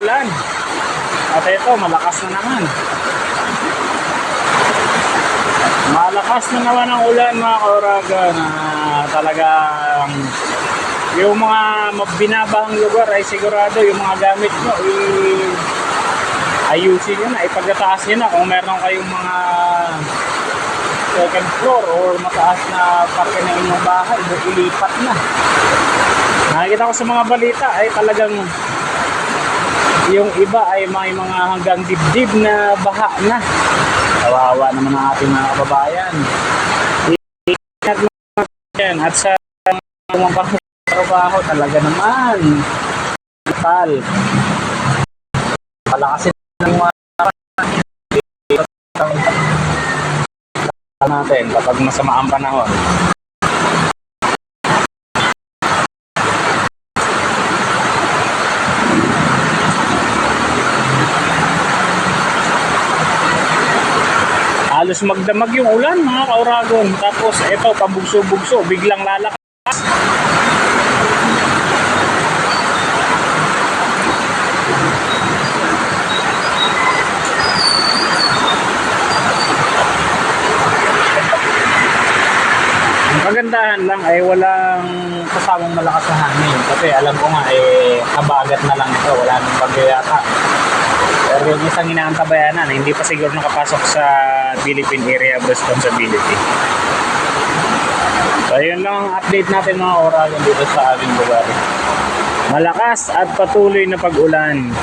ulan. At ito, malakas na naman. Malakas na naman ang ulan mga kauraga na talagang yung mga binabahang lugar ay sigurado yung mga gamit nyo ayusin nyo na, ipagataas nyo na kung meron kayong mga second floor or mataas na parte ng inyong bahay, ilipat na. Nakikita ko sa mga balita ay talagang yung iba ay may mga hanggang dibdib na baha na. Kawawa naman ang ating mga kababayan. Ingat naman at sa mga trabaho talaga naman tal palakasin ng mga natin kapag masama ang panahon. Halos magdamag yung ulan mga kauragon. Tapos ito pabugso-bugso biglang lalakas. Ang kagandahan lang ay walang kasamang malakas na hangin. Kasi alam ko nga habagat na lang ito. Wala nang bagyo yata. Pero yung isang inaantabayanan, hindi pa siguro nakapasok sa Philippine Area of Responsibility. So yun lang ang update natin mga oragon dito sa aming lugar. Malakas at patuloy na pag-ulan.